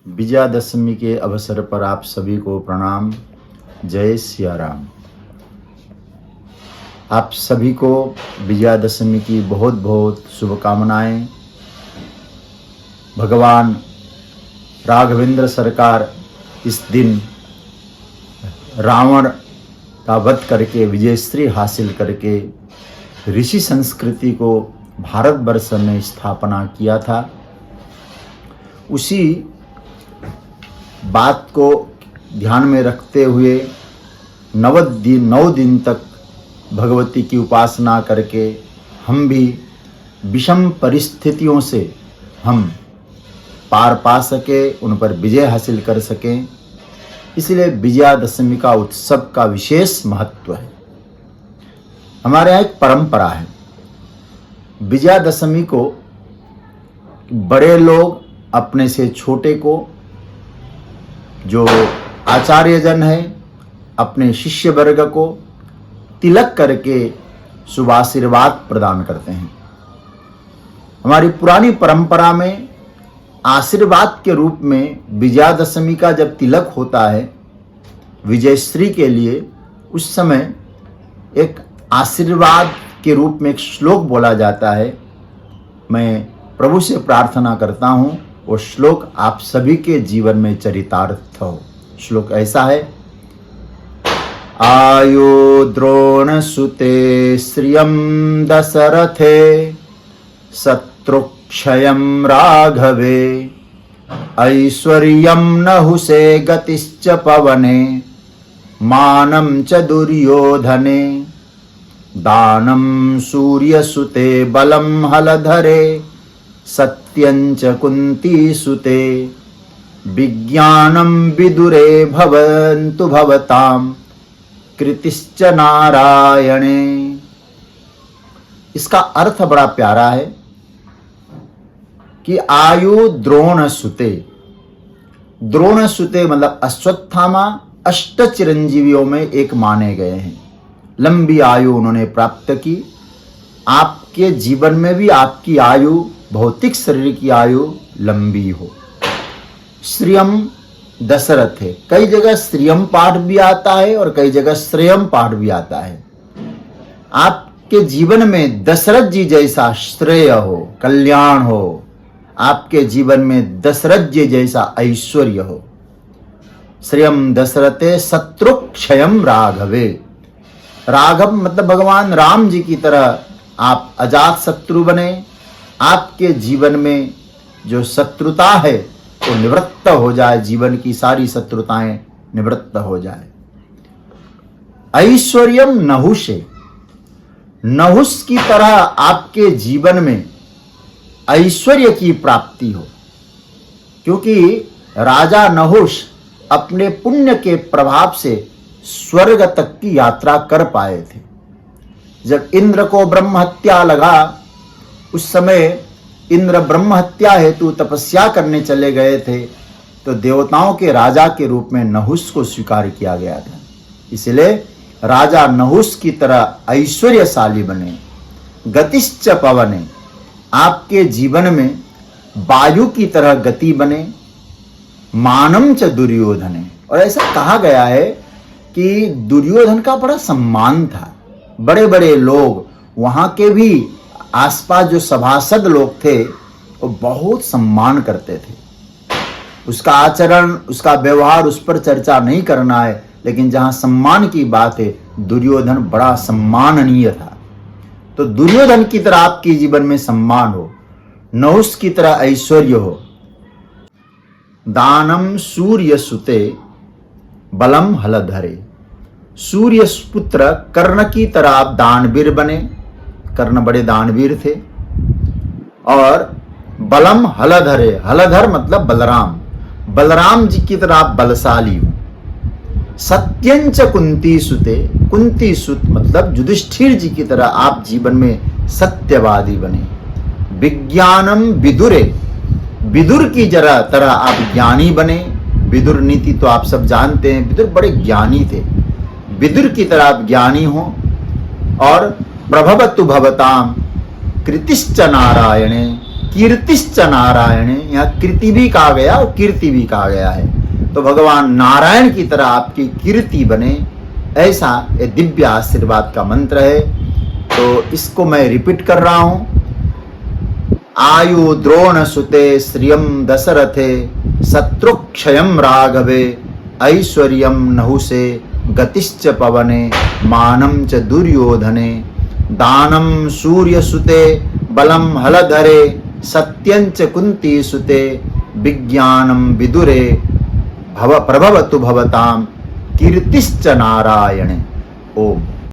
विजयादशमी के अवसर पर आप सभी को प्रणाम। जय सिया राम। आप सभी को विजयादशमी की बहुत बहुत शुभकामनाएं। भगवान राघवेंद्र सरकार इस दिन रावण का वध करके विजयश्री हासिल करके ऋषि संस्कृति को भारतवर्ष में स्थापना किया था। उसी बात को ध्यान में रखते हुए 9 दिन तक भगवती की उपासना करके हम भी विषम परिस्थितियों से हम पार पा सके, उन पर विजय हासिल कर सकें। इसलिए विजयादशमी का उत्सव का विशेष महत्व है। हमारे यहाँ एक परंपरा है, विजयादशमी को बड़े लोग अपने से छोटे को, जो आचार्यजन है अपने शिष्य वर्ग को तिलक करके शुभ आशीर्वाद प्रदान करते हैं। हमारी पुरानी परंपरा में आशीर्वाद के रूप में विजयादशमी का जब तिलक होता है विजयश्री के लिए, उस समय एक आशीर्वाद के रूप में एक श्लोक बोला जाता है। मैं प्रभु से प्रार्थना करता हूँ वो श्लोक आप सभी के जीवन में चरितार्थ हो। श्लोक ऐसा है, आयो द्रोण सुते श्रियं दशरथे शत्रुक्षयं राघवे ऐश्वर्यं नहुषे गतिश्च पवने मानं च दुर्योधने दानं सूर्यसुते बलं हलधरे सत्यंच कुंती सुते विज्ञानं विदुरे भवन्तु भवतां कृतिश्च नारायणे। इसका अर्थ बड़ा प्यारा है कि आयु द्रोण सुते। द्रोण सुते मतलब अश्वत्थामा 8 चिरंजीवियों में एक माने गए हैं। लंबी आयु उन्होंने प्राप्त की। आपके जीवन में भी आपकी आयु, भौतिक शरीर की आयु लंबी हो। श्रियम दशरथ है, कई जगह श्रियम पाठ भी आता है और कई जगह श्रेयम पाठ भी आता है। आपके जीवन में दशरथ जी जैसा श्रेय हो, कल्याण हो, आपके जीवन में दशरथ जी जैसा ऐश्वर्य हो। श्रियम दशरथे शत्रुक्षयम राघवे। राघव मतलब भगवान राम जी की तरह आप अजात शत्रु बने। आपके जीवन में जो शत्रुता है वो निवृत्त हो जाए, जीवन की सारी शत्रुताएं निवृत्त हो जाए। ऐश्वर्यम नहुषे, नहुष की तरह आपके जीवन में ऐश्वर्य की प्राप्ति हो। क्योंकि राजा नहुष अपने पुण्य के प्रभाव से स्वर्ग तक की यात्रा कर पाए थे। जब इंद्र को ब्रह्म हत्या लगा, उस समय इंद्र ब्रह्म हत्या हेतु तपस्या करने चले गए थे, तो देवताओं के राजा के रूप में नहुष को स्वीकार किया गया था। इसलिए राजा नहुष की तरह ऐश्वर्यशाली बने। गतिश्च पवने, आपके जीवन में वायु की तरह गति बने। मानम च दुर्योधने, और ऐसा कहा गया है कि दुर्योधन का बड़ा सम्मान था। बड़े बड़े लोग, वहां के भी आसपास जो सभासद लोग थे वो बहुत सम्मान करते थे। उसका आचरण, उसका व्यवहार, उस पर चर्चा नहीं करना है, लेकिन जहां सम्मान की बात है, दुर्योधन बड़ा सम्माननीय था। तो दुर्योधन की तरह आपके जीवन में सम्मान हो, नहुष की तरह ऐश्वर्य हो। दानम सूर्य सुते बलम हलधरे, सूर्य पुत्र कर्ण की तरह आप दानवीर बने। कर्ण बड़े दानवीर थे। और बलम हलधरे, हलधर मतलब बलराम, बलराम जी की तरह आप बलशाली हो। सत्यंच कुंती सुते, कुंती सुत मतलब युधिष्ठिर जी की तरह आप जीवन में सत्यवादी बने। विज्ञानम विदुरे, विदुर की तरह आप ज्ञानी बने। विदुर नीति तो आप सब जानते हैं, विदुर बड़े ज्ञानी थे। विदुर की तरह आप ज्ञानी हो। और प्रभवतु भवताम कृतिश्च नारायणे, कीर्तिश्च नारायण, यहाँ कीर्ति भी कहा गया और कीर्ति भी कहा गया है। तो भगवान नारायण की तरह आपकी कीर्ति बने, ऐसा ये दिव्य आशीर्वाद का मंत्र है। तो इसको मैं रिपीट कर रहा हूं। आयु द्रोण सुते श्रियम दशरथे, शत्रुक्षयम राघवे, ऐश्वर्यम नहुषे, गतिश्च पवने, मानं च दुर्योधने, दानं सूर्य सुते, बलम हलधरे, सत्यंच कुंती सुते, विज्ञानम विदुरे, भव प्रभवतु भवताम कीर्तिश्च नारायणे। ओम।